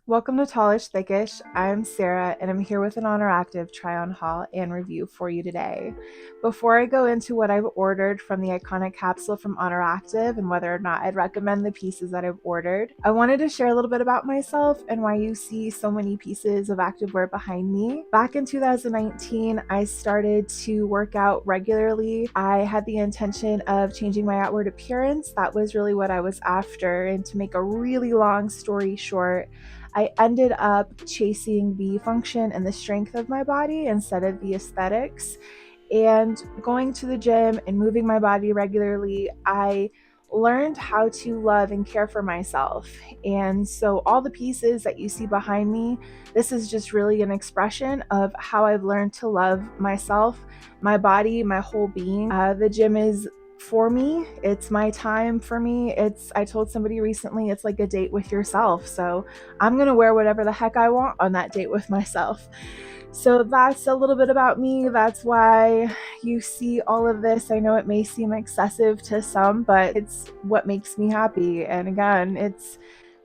Welcome to Tallish Thickish. I'm Sarah and I'm here with an Oner Active try-on haul and review for you today. Before I go into what I've ordered from the iconic capsule from Oner Active and whether or not I'd recommend the pieces that I've ordered, I wanted to share a little bit about myself and why you see so many pieces of activewear behind me. Back in 2019, I started to work out regularly. I had the intention of changing my outward appearance. That was really what I was after, and to make a really long story short, I ended up chasing the function and the strength of my body instead of the aesthetics. And going to the gym and moving my body regularly, I learned how to love and care for myself. And so, all the pieces that you see behind me, this is just really an expression of how I've learned to love myself, my body, my whole being. The gym is for me, it's my time for me. I told somebody recently, it's like a date with yourself. So I'm gonna wear whatever the heck I want on that date with myself. So that's a little bit about me. That's why you see all of this. I know it may seem excessive to some, but it's what makes me happy. And again, it's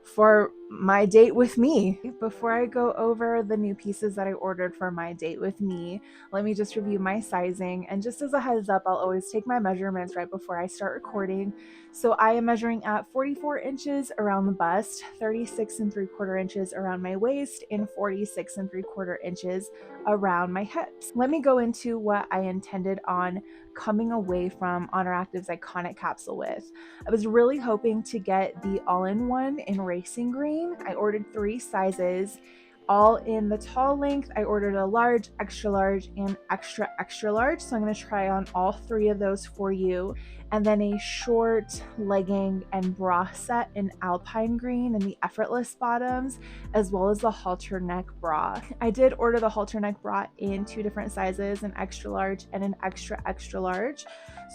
for my date with me. Before I go over the new pieces that I ordered for my date with me, let me just review my sizing. And just as a heads up, I'll always take my measurements right before I start recording. So I am measuring at 44 inches around the bust, 36 3/4 inches around my waist, and 46 3/4 inches around my hips. Let me go into what I intended on coming away from Oner Active's iconic capsule with. I was really hoping to get the all-in-one in racing green. I ordered 3 sizes, all in the tall length. I ordered a large, extra large, and extra, extra large. So I'm going to try on all 3 of those for you. And then a short legging and bra set in alpine green and the effortless bottoms, as well as the halter neck bra. I did order the halter neck bra in 2 different sizes, an extra large and an extra, extra large.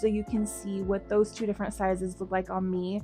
So you can see what those 2 different sizes look like on me.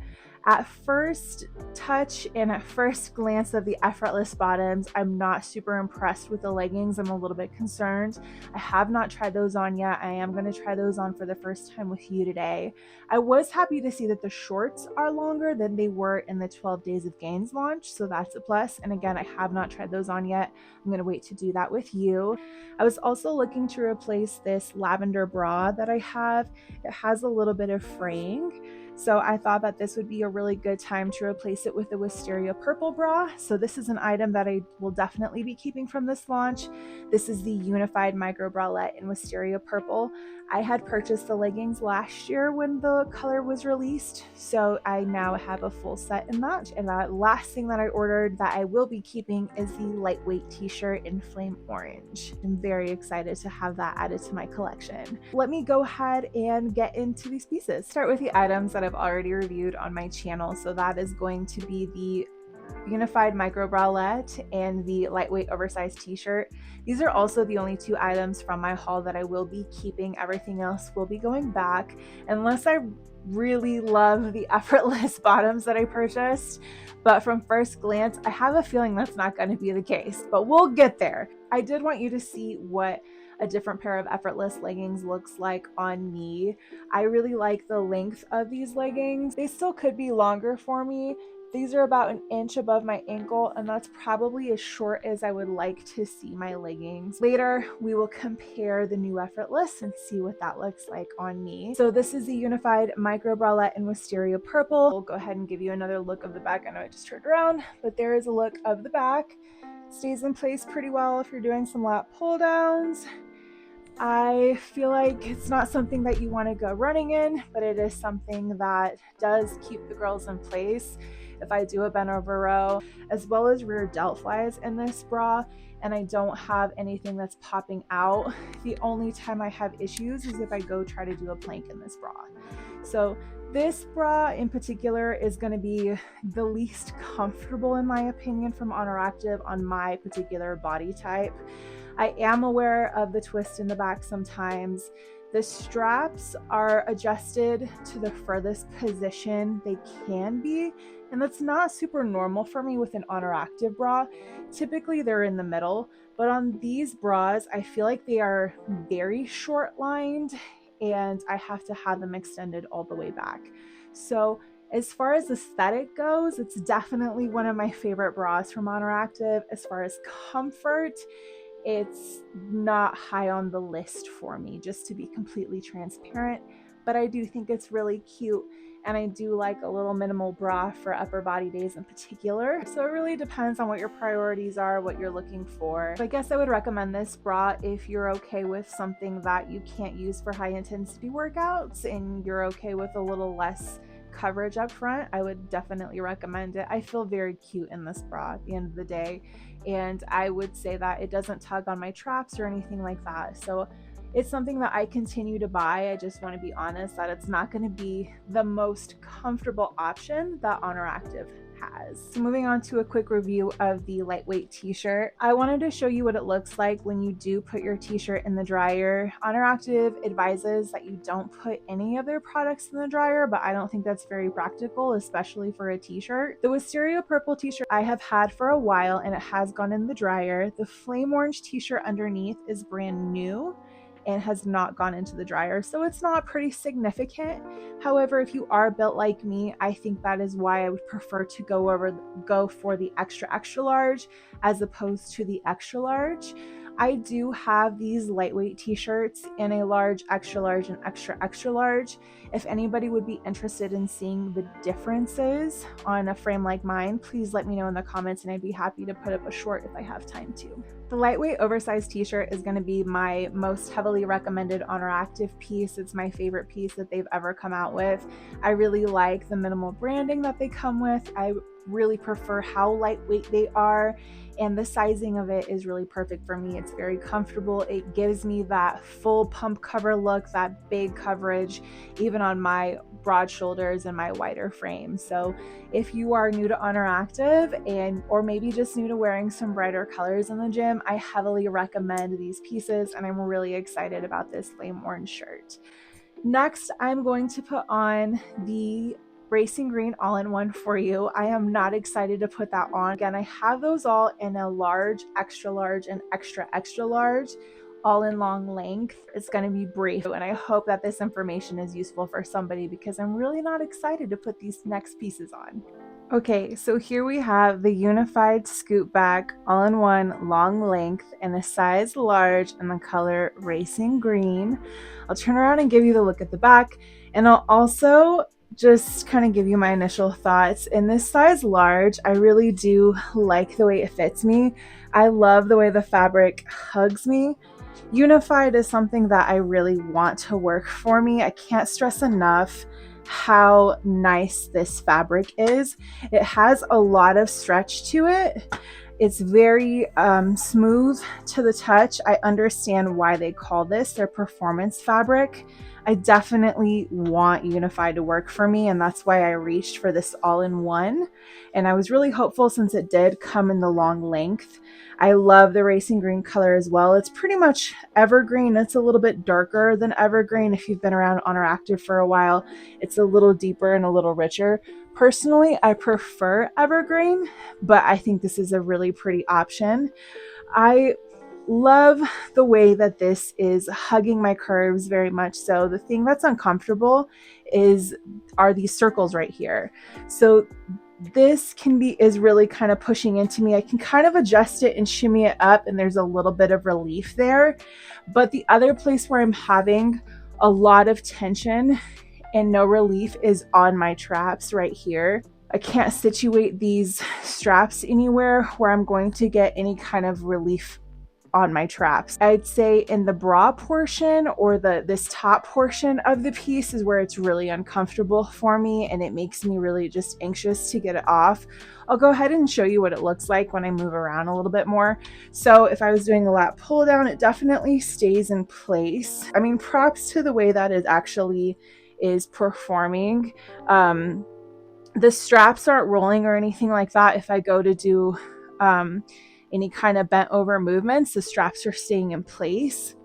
At first touch and at first glance of the effortless bottoms, I'm not super impressed with the leggings. I'm a little bit concerned. I have not tried those on yet. I am going to try those on for the first time with you today. I was happy to see that the shorts are longer than they were in the 12 Days of Gains launch, so that's a plus. And again, I have not tried those on yet. I'm going to wait to do that with you. I was also looking to replace this lavender bra that I have. It has a little bit of fraying, so I thought that this would be a really good time to replace it with the wisteria purple bra. So this is an item that I will definitely be keeping from this launch. This is the unified micro bralette in wisteria purple. I had purchased the leggings last year when the color was released, so I now have a full set in that. And the last thing that I ordered that I will be keeping is the lightweight t-shirt in flame orange. I'm very excited to have that added to my collection. Let me go ahead and get into these pieces. Start with the items that I've already reviewed on my channel. So that is going to be the unified micro bralette and the lightweight oversized t-shirt. These are also the only 2 items from my haul that I will be keeping. Everything else will be going back unless I really love the effortless bottoms that I purchased. But from first glance, I have a feeling that's not going to be the case, but we'll get there. I did want you to see what a different pair of effortless leggings looks like on me. I really like the length of these leggings. They still could be longer for me. These are about an inch above my ankle, and that's probably as short as I would like to see my leggings. Later, we will compare the new effortless and see what that looks like on me. So this is the unified micro bralette in wisteria purple. We'll go ahead and give you another look of the back. I know I just turned around, but there is a look of the back. It stays in place pretty well if you're doing some lat pull downs. I feel like it's not something that you want to go running in, but it is something that does keep the girls in place if I do a bent over row, as well as rear delt flies in this bra, and I don't have anything that's popping out. The only time I have issues is if I go try to do a plank in this bra. So this bra in particular is going to be the least comfortable in my opinion from Oner Active on my particular body type. I am aware of the twist in the back sometimes. The straps are adjusted to the furthest position they can be, and that's not super normal for me with an Oner Active bra. Typically they're in the middle, but on these bras, I feel like they are very short lined and I have to have them extended all the way back. So As far as aesthetic goes, it's definitely one of my favorite bras from Oner Active. As far as comfort, it's not high on the list for me, just to be completely transparent, but I do think it's really cute, and I do like a little minimal bra for upper body days in particular. So it really depends on what your priorities are, what you're looking for. So I guess I would recommend this bra if you're okay with something that you can't use for high intensity workouts and you're okay with a little less coverage up front. I would definitely recommend it. I feel very cute in this bra at the end of the day, and I would say that it doesn't tug on my traps or anything like that. So it's something that I continue to buy. I just want to be honest that it's not going to be the most comfortable option that Oner Active has. So moving on to a quick review of the lightweight t-shirt. I wanted to show you what it looks like when you do put your t-shirt in the dryer. Oner Active advises that you don't put any of their products in the dryer, but I don't think that's very practical, especially for a t-shirt. The Wisteria purple t-shirt I have had for a while and it has gone in the dryer. The flame orange t-shirt underneath is brand new and has not gone into the dryer, so it's not pretty significant. However, if you are built like me, I think that is why I would prefer to go for the extra large as opposed to the extra large. I do have these lightweight t-shirts in a large, extra large, and extra large. If anybody would be interested in seeing the differences on a frame like mine, please let me know in the comments and I'd be happy to put up a short if I have time to. The lightweight oversized t-shirt is going to be my most heavily recommended Oner Active piece. It's my favorite piece that they've ever come out with. I really like the minimal branding that they come with. I really prefer how lightweight they are, and the sizing of it is really perfect for me. It's very comfortable. It gives me that full pump cover look, that big coverage, even on my broad shoulders and my wider frame. So if you are new to Oner Active or maybe just new to wearing some brighter colors in the gym, I heavily recommend these pieces, and I'm really excited about this flame orange shirt. Next, I'm going to put on the Racing Green all-in-one for you. I am not excited to put that on. Again, I have those all in a large, extra large, and extra large, all in long length. It's going to be brief, and I hope that this information is useful for somebody because I'm really not excited to put these next pieces on. Okay, so here we have the unified scoop back all-in-one long length in a size large in the color Racing Green. I'll turn around and give you the look at the back, and I'll also just kind of give you my initial thoughts. In this size large, I really do like the way it fits me. I love the way the fabric hugs me. Unified is something that I really want to work for me. I can't stress enough how nice this fabric is. It has a lot of stretch to it. It's very smooth to the touch. I understand why they call this their performance fabric. I definitely want Unified to work for me, and that's why I reached for this all-in-one. And I was really hopeful since it did come in the long length. I love the Racing Green color as well. It's pretty much evergreen. It's a little bit darker than evergreen. If you've been around Oner Active for a while, it's a little deeper and a little richer. Personally, I prefer evergreen, but I think this is a really pretty option. I love the way that this is hugging my curves very much so. The thing that's uncomfortable are these circles right here. So this is really kind of pushing into me. I can kind of adjust it and shimmy it up, and there's a little bit of relief there. But the other place where I'm having a lot of tension and no relief is on my traps right here. I can't situate these straps anywhere where I'm going to get any kind of relief on my traps. I'd say in the bra portion or this top portion of the piece is where it's really uncomfortable for me, and it makes me really just anxious to get it off. I'll go ahead and show you what it looks like when I move around a little bit more. So if I was doing a lat pull down, it definitely stays in place. I mean, props to the way that it actually is performing. The straps aren't rolling or anything like that. If I go to do any kind of bent over movements, the straps are staying in place,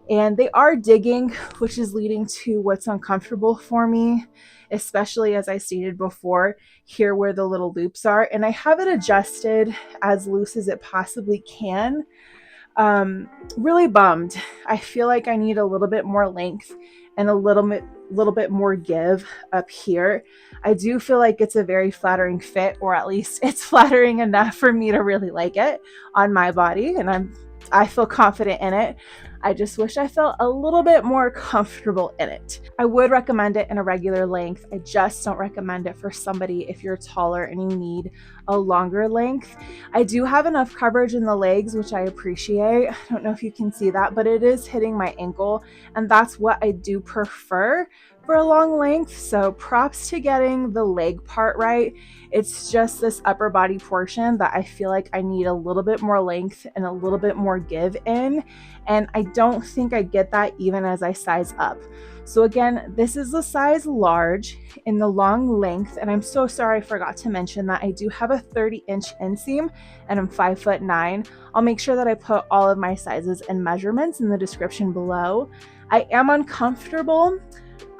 and they are digging, which is leading to what's uncomfortable for me, especially as I stated before, here where the little loops are. And I have it adjusted as loose as it possibly can. Really bummed. I feel like I need a little bit more length and a little bit little bit more give up here. I do feel like it's a very flattering fit, or at least it's flattering enough for me to really like it on my body, and I feel confident in it. I just wish I felt a little bit more comfortable in it. I would recommend it in a regular length. I just don't recommend it for somebody if you're taller and you need a longer length. I do have enough coverage in the legs, which I appreciate. I don't know if you can see that, but it is hitting my ankle, and that's what I do prefer for a long length. So props to getting the leg part right. It's just this upper body portion that I feel like I need a little bit more length and a little bit more give in, and I don't think I get that even as I size up. So again, this is a size large in the long length, and I'm so sorry I forgot to mention that I do have a 30-inch inseam and I'm 5'9". I'll make sure that I put all of my sizes and measurements in the description below. I am uncomfortable.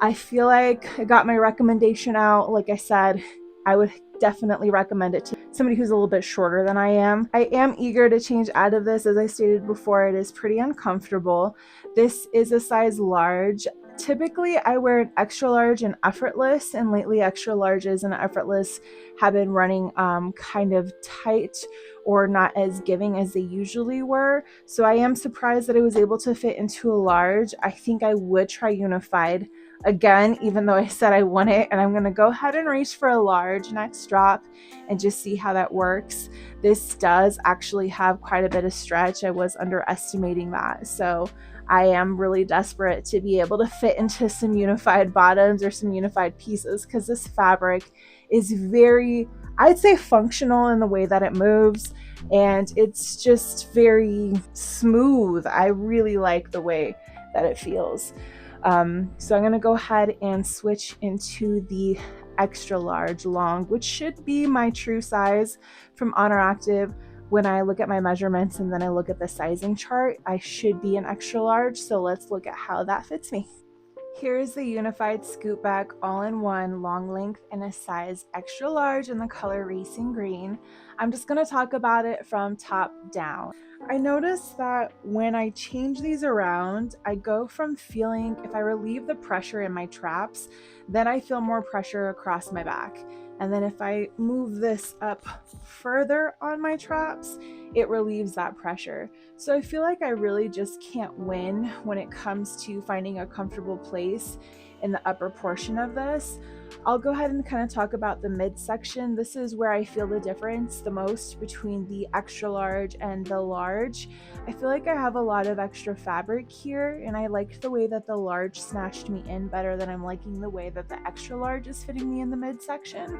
I feel like I got my recommendation out. Like I said, I would definitely recommend it to somebody who's a little bit shorter than I am. I am eager to change out of this. As I stated before, it is pretty uncomfortable. This is a size large. Typically, I wear an extra large and effortless, and lately extra larges and effortless have been running kind of tight or not as giving as they usually were. So I am surprised that I was able to fit into a large. I think I would try unified again, even though I said I want it, and I'm going to go ahead and reach for a large next drop and just see how that works. This does actually have quite a bit of stretch. I was underestimating that. So I am really desperate to be able to fit into some unified bottoms or some unified pieces, because this fabric is very, I'd say, functional in the way that it moves, and it's just very smooth. I really like the way that it feels. So I'm going to go ahead and switch into the extra large long, which should be my true size from Oner Active. When I look at my measurements and then I look at the sizing chart, I should be an extra large. So let's look at how that fits me. Here is the unified scoop back all-in-one long length in a size extra large in the color Racing Green. I'm just going to talk about it from top down. I noticed that when I change these around, I go from feeling, if I relieve the pressure in my traps, then I feel more pressure across my back. And then if I move this up further on my traps, it relieves that pressure. So I feel like I really just can't win when it comes to finding a comfortable place in the upper portion of this. I'll go ahead and kind of talk about the midsection. This is where I feel the difference the most between the extra large and the large. I feel like I have a lot of extra fabric here, and I liked the way that the large snatched me in better than I'm liking the way that the extra large is fitting me in the midsection.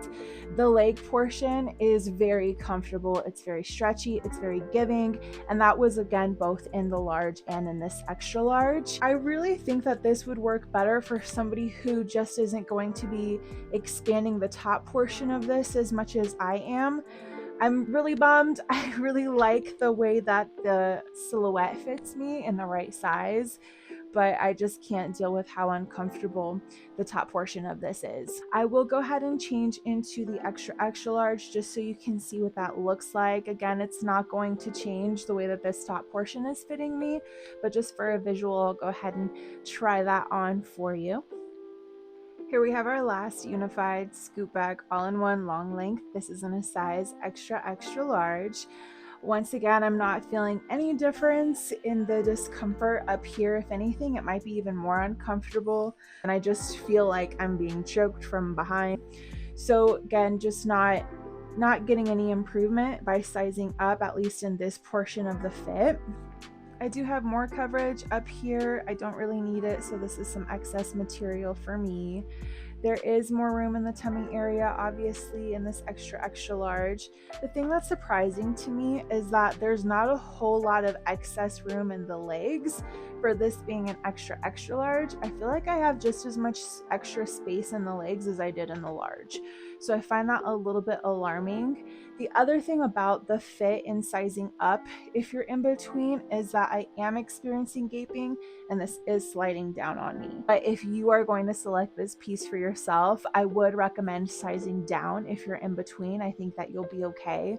The leg portion is very comfortable. It's very stretchy. It's very giving, and that was again both in the large and in this extra large. I really think that this would work better for somebody who just isn't going to be expanding the top portion of this as much as I am. I'm really bummed. I really like the way that the silhouette fits me in the right size, but I just can't deal with how uncomfortable the top portion of this is. I will go ahead and change into the extra large just so you can see what that looks like. Again, it's not going to change the way that this top portion is fitting me, but just for a visual, I'll go ahead and try that on for you. Here we have our last unified scoop bag all-in-one long length. This is in a size extra large. Once again, I'm not feeling any difference in the discomfort up here. If anything, it might be even more uncomfortable, and I just feel like I'm being choked from behind. So again, just not getting any improvement by sizing up, at least in this portion of the fit. I do have more coverage up here. I don't really need it, so this is some excess material for me. There is more room in the tummy area, obviously, in this extra large. The thing that's surprising to me is that there's not a whole lot of excess room in the legs for this being an extra large. I feel like I have just as much extra space in the legs as I did in the large. So I find that a little bit alarming. The other thing about the fit and sizing up, if you're in between, is that I am experiencing gaping, and this is sliding down on me. But if you are going to select this piece for yourself, I would recommend sizing down if you're in between. I think that you'll be okay.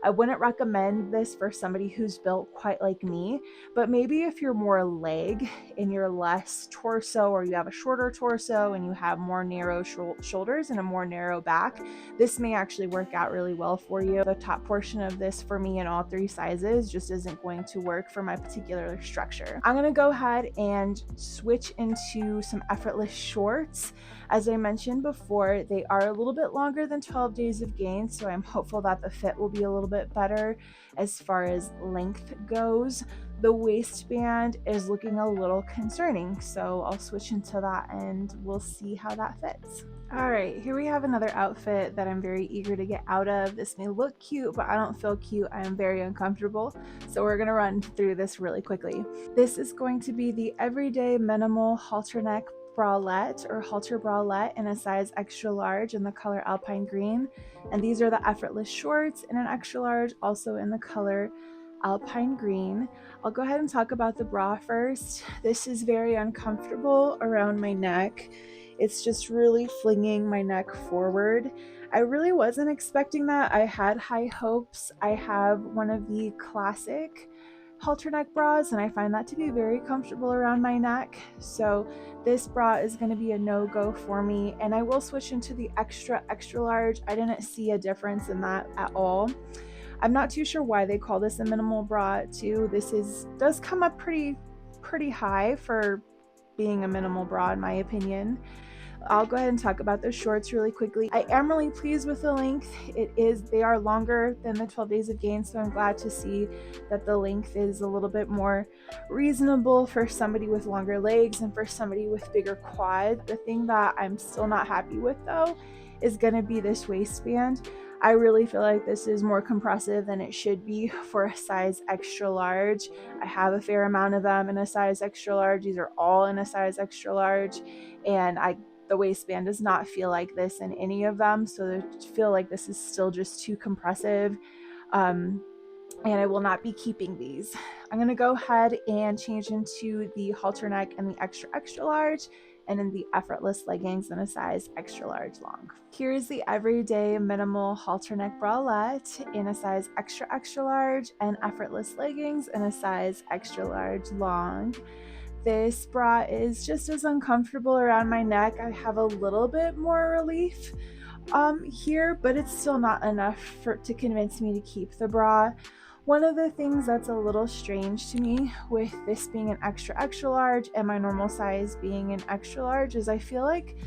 I wouldn't recommend this for somebody who's built quite like me, but maybe if you're more leg and you're less torso, or you have a shorter torso and you have more narrow shoulders and a more narrow back, this may actually work out really well for you. The top portion of this for me in all 3 sizes just isn't going to work for my particular structure. I'm gonna go ahead and switch into some effortless shorts. As I mentioned before, they are a little bit longer than 12 days of gain, so I'm hopeful that the fit will be a little bit better as far as length goes. The waistband is looking a little concerning, so I'll switch into that and we'll see how that fits. All right, here we have another outfit that I'm very eager to get out of. This may look cute, but I don't feel cute. I am very uncomfortable, so we're gonna run through this really quickly. This is going to be the everyday minimal halter neck bralette or halter bralette in a size extra large in the color alpine green, and these are the effortless shorts in an extra large, also in the color alpine green. I'll go ahead and talk about the bra first. This is very uncomfortable around my neck. It's just really flinging my neck forward. I really wasn't expecting that. I had high hopes. I have one of the classic halter neck bras, and I find that to be very comfortable around my neck. So this bra is going to be a no-go for me, and I will switch into the extra large. I didn't see a difference in that at all. I'm not too sure why they call this a minimal bra too. This does come up pretty high for being a minimal bra in my opinion. I'll go ahead and talk about the shorts really quickly. I am really pleased with the length. They are longer than the 12 days of gain, so I'm glad to see that the length is a little bit more reasonable for somebody with longer legs and for somebody with bigger quad. The thing that I'm still not happy with though is going to be this waistband. I really feel like this is more compressive than it should be for a size extra large. I have a fair amount of them in a size extra large. These are all in a size extra large, and the waistband does not feel like this in any of them, so I feel like this is still just too compressive, and I will not be keeping these. I'm going to go ahead and change into the halter neck and the extra large, and in the effortless leggings in a size extra large long. Here's the everyday minimal halter neck bralette in a size extra large, and effortless leggings in a size extra large long. This bra is just as uncomfortable around my neck. I have a little bit more relief here, but it's still not enough to convince me to keep the bra. One of the things that's a little strange to me with this being an extra large and my normal size being an extra large is I feel like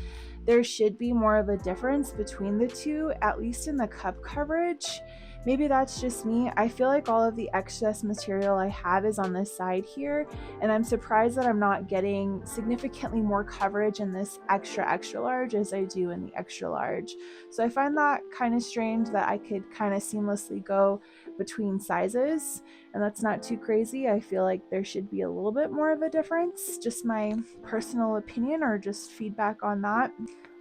there should be more of a difference between the two, at least in the cup coverage. Maybe that's just me. I feel like all of the excess material I have is on this side here, and I'm surprised that I'm not getting significantly more coverage in this extra large as I do in the extra large. So I find that kind of strange that I could kind of seamlessly go between sizes, and that's not too crazy. I feel like there should be a little bit more of a difference, just my personal opinion or just feedback on that.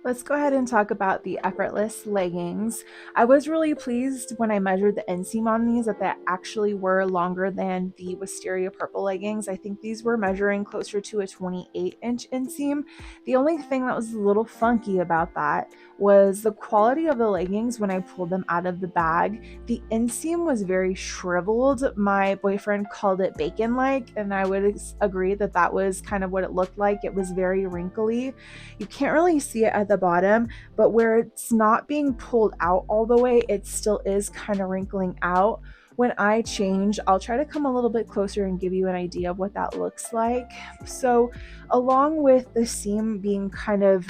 Let's go ahead and talk about the effortless leggings. I was really pleased when I measured the inseam on these that they actually were longer than the Wisteria purple leggings. I think these were measuring closer to a 28-inch inseam. The only thing that was a little funky about that was the quality of the leggings when I pulled them out of the bag. The inseam was very shriveled. My boyfriend called it bacon-like, and I would agree that that was kind of what it looked like. It was very wrinkly. You can't really see it at the bottom, but where it's not being pulled out all the way, it still is kind of wrinkling out. When I change, I'll try to come a little bit closer and give you an idea of what that looks like. So along with the seam being kind of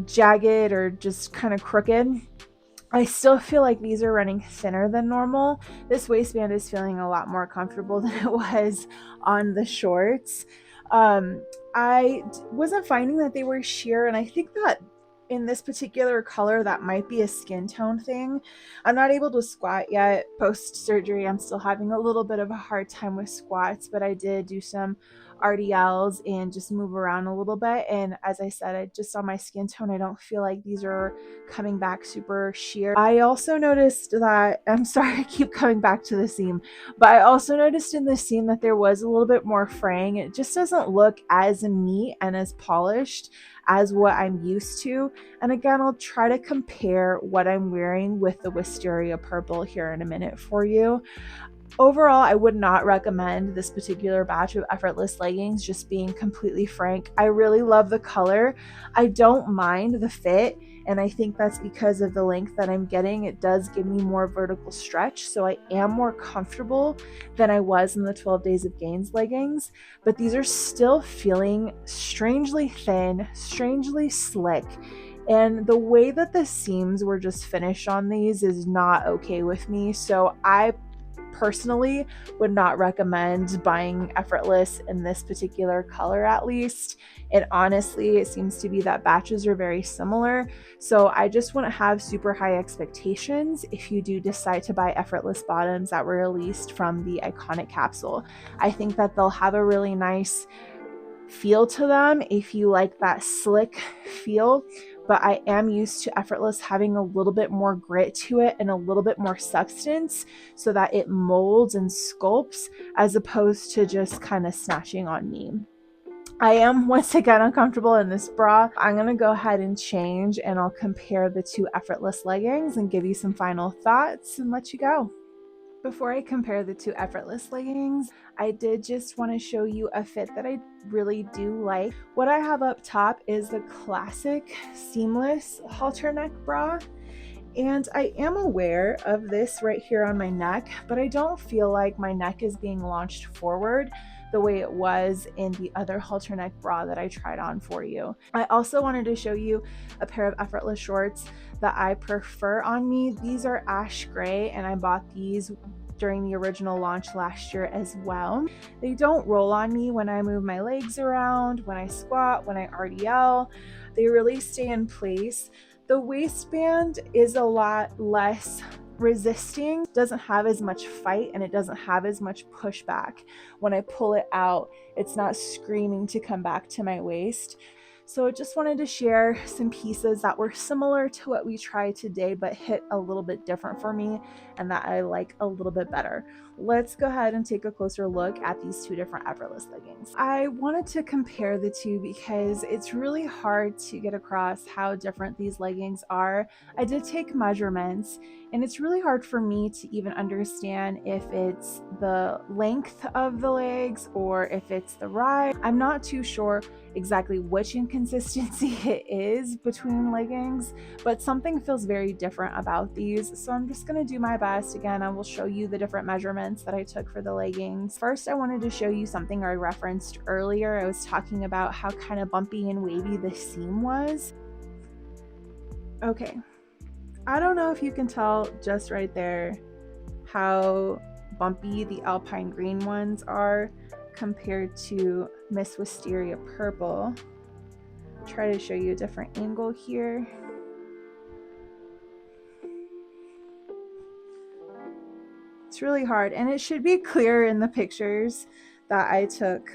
jagged or just kind of crooked, I still feel like these are running thinner than normal. This waistband is feeling a lot more comfortable than it was on the shorts. I wasn't finding that they were sheer, and I think that in this particular color that might be a skin tone thing. I'm not able to squat yet. Post surgery, I'm still having a little bit of a hard time with squats, but I did do some RDLs and just move around a little bit. And as I said, just on my skin tone, I don't feel like these are coming back super sheer. I also noticed that, I'm sorry, I keep coming back to the seam, but I also noticed in the seam that there was a little bit more fraying. It just doesn't look as neat and as polished as what I'm used to. And again, I'll try to compare what I'm wearing with the Wisteria Purple here in a minute for you. Overall, I would not recommend this particular batch of Effortless leggings, just being completely frank. I really love the color. I don't mind the fit, and I think that's because of the length that I'm getting. It does give me more vertical stretch, so I am more comfortable than I was in the 12 Days of Gains leggings, but these are still feeling strangely thin, strangely slick. And the way that the seams were just finished on these is not okay with me. So I personally would not recommend buying Effortless in this particular color, at least. And honestly, it seems to be that batches are very similar. So I just wouldn't have super high expectations if you do decide to buy Effortless bottoms that were released from the iconic capsule. I think that they'll have a really nice feel to them if you like that slick feel, but I am used to Effortless having a little bit more grit to it and a little bit more substance so that it molds and sculpts as opposed to just kind of snatching on me. I am once again uncomfortable in this bra. I'm going to go ahead and change, and I'll compare the two Effortless leggings and give you some final thoughts and let you go. Before I compare the two Effortless leggings, I did just want to show you a fit that I really do like. What I have up top is the classic seamless halter neck bra. And I am aware of this right here on my neck, but I don't feel like my neck is being launched forward the way it was in the other halter neck bra that I tried on for you. I also wanted to show you a pair of Effortless shorts that I prefer on me. These are ash gray, and I bought these during the original launch last year as well. They don't roll on me when I move my legs around, when I squat, when I RDL. They really stay in place. The waistband is a lot less resisting, doesn't have as much fight, and it doesn't have as much pushback. When I pull it out, it's not screaming to come back to my waist. So I just wanted to share some pieces that were similar to what we tried today, but hit a little bit different for me and that I like a little bit better. Let's go ahead and take a closer look at these two different Effortless leggings. I wanted to compare the two because it's really hard to get across how different these leggings are. I did take measurements, and it's really hard for me to even understand if it's the length of the legs or if it's the rise. I'm not too sure exactly which inconsistency it is between leggings, but something feels very different about these. So I'm just going to do my best. Again, I will show you the different measurements that I took for the leggings. First, I wanted to show you something I referenced earlier. I was talking about how kind of bumpy and wavy the seam was. Okay, I don't know if you can tell just right there how bumpy the Alpine green ones are compared to Miss Wisteria Purple. Try to show you a different angle here. It's really hard, and it should be clear in the pictures that I took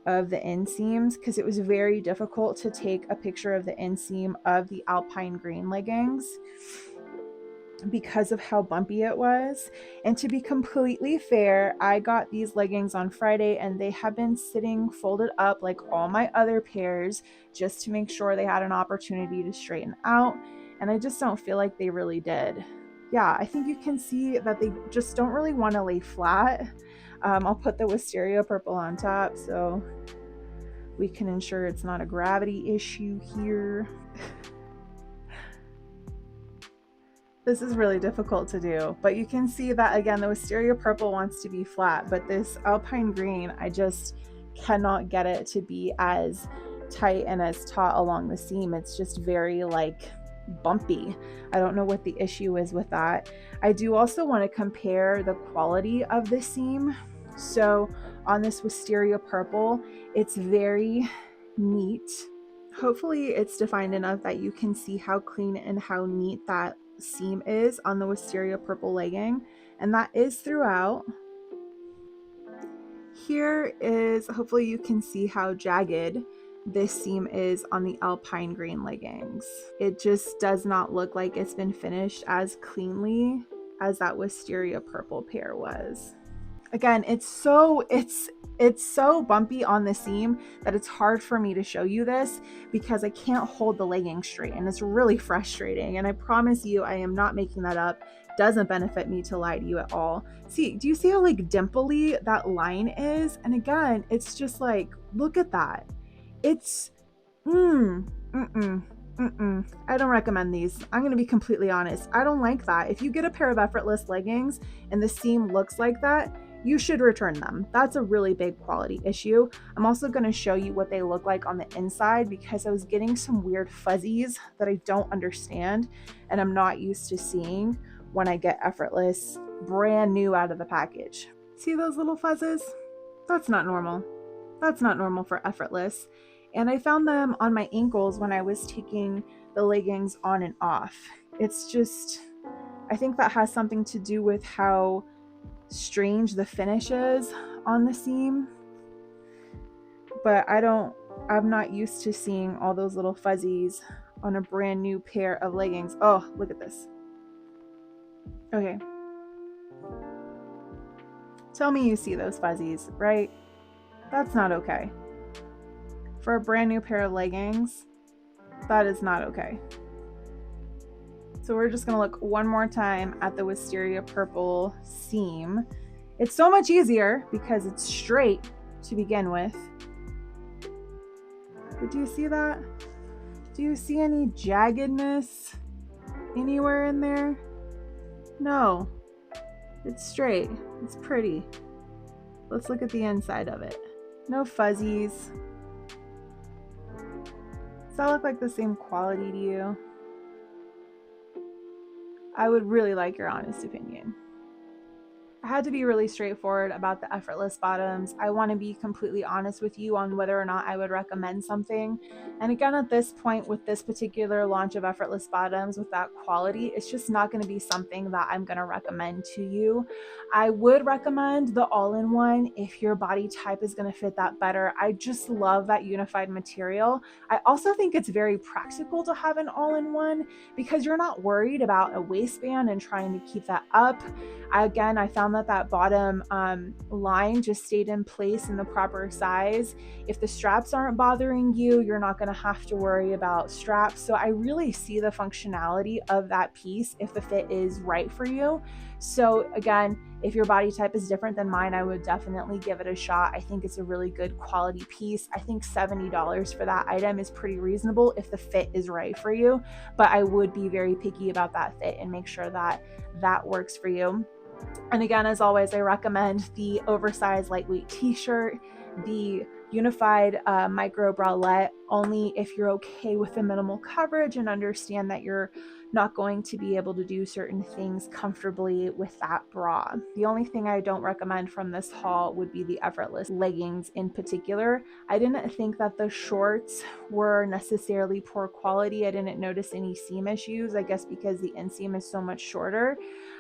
of the inseams because it was very difficult to take a picture of the inseam of the Alpine green leggings because of how bumpy it was. And to be completely fair, I got these leggings on Friday, and they have been sitting folded up like all my other pairs just to make sure they had an opportunity to straighten out, and I just don't feel like they really did. Yeah, I think you can see that they just don't really want to lay flat. I'll put the Wisteria Purple on top so we can ensure it's not a gravity issue here. This is really difficult to do, but you can see that again, the Wisteria Purple wants to be flat, but this Alpine green, I just cannot get it to be as tight and as taut along the seam. It's just very like bumpy. I don't know what the issue is with that. I do also want to compare the quality of the seam. So on this Wisteria Purple, it's very neat. Hopefully it's defined enough that you can see how clean and how neat that seam is on the Wisteria Purple legging, and that is throughout. here is, hopefully you can see how jagged this seam is on the alpine green leggings. It just does not look like it's been finished as cleanly as that wisteria purple pair was. Again, it's so bumpy on the seam that it's hard for me to show you this because I can't hold the legging straight, and it's really frustrating. And I promise you, I am not making that up. Doesn't benefit me to lie to you at all. See, do you see how like dimply that line is? And again, it's just like, look at that. It's I don't recommend these. I'm going to be completely honest. I don't like that. If you get a pair of effortless leggings and the seam looks like that, you should return them. That's a really big quality issue. I'm also going to show you what they look like on the inside because I was getting some weird fuzzies that I don't understand and I'm not used to seeing when I get effortless brand new out of the package. See those little fuzzes? That's not normal. That's not normal for effortless. And I found them on my ankles when I was taking the leggings on and off. It's just, I think that has something to do with how strange the finish is on the seam. But I'm not used to seeing all those little fuzzies on a brand new pair of leggings. Oh, look at this. Okay. Tell me you see those fuzzies, right? That's not okay. For a brand new pair of leggings, that is not okay. So we're just gonna look one more time at the wisteria purple seam. It's so much easier because it's straight to begin with. But do you see that? Do you see any jaggedness anywhere in there? No, it's straight, it's pretty. Let's look at the inside of it. No fuzzies. Does that look like the same quality to you? I would really like your honest opinion. I had to be really straightforward about the effortless bottoms. I want to be completely honest with you on whether or not I would recommend something. And again, at this point with this particular launch of effortless bottoms with that quality, it's just not going to be something that I'm going to recommend to you. I would recommend the all-in-one if your body type is going to fit that better. I just love that unified material. I also think it's very practical to have an all-in-one because you're not worried about a waistband and trying to keep that up. I found that bottom line just stayed in place in the proper size. If the straps aren't bothering you, you're not going to have to worry about straps. So I really see the functionality of that piece if the fit is right for you. So again, if your body type is different than mine, I would definitely give it a shot. I think it's a really good quality piece. I think $70 for that item is pretty reasonable if the fit is right for you, but I would be very picky about that fit and make sure that that works for you. And again, as always, I recommend the oversized lightweight t-shirt, the unified micro bralette, only if you're okay with the minimal coverage and understand that you're not going to be able to do certain things comfortably with that bra. The only thing I don't recommend from this haul would be the effortless leggings in particular. I didn't think that the shorts were necessarily poor quality. I didn't notice any seam issues, I guess because the inseam is so much shorter.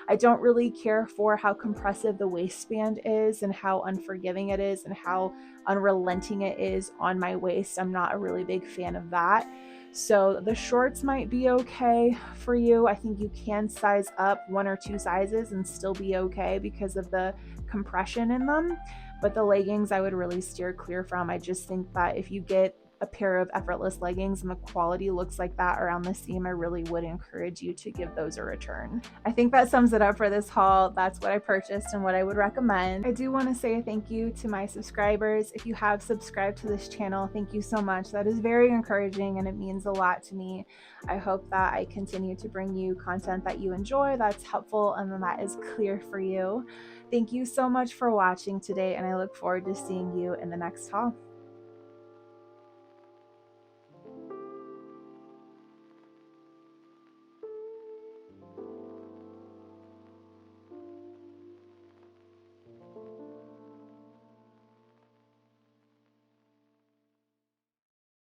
I don't really care for how compressive the waistband is and how unforgiving it is and how unrelenting it is on my waist. I'm not a really big fan of that. So the shorts might be okay for you. I think you can size up 1 or 2 sizes and still be okay because of the compression in them. But the leggings I would really steer clear from. I just think that if you get a pair of effortless leggings and the quality looks like that around the seam, I really would encourage you to give those a return. I think that sums it up for this haul. That's what I purchased and what I would recommend. I do want to say a thank you to my subscribers. If you have subscribed to this channel, thank you so much. That is very encouraging and it means a lot to me. I hope that I continue to bring you content that you enjoy, that's helpful, and then that is clear for you. Thank you so much for watching today, and I look forward to seeing you in the next haul.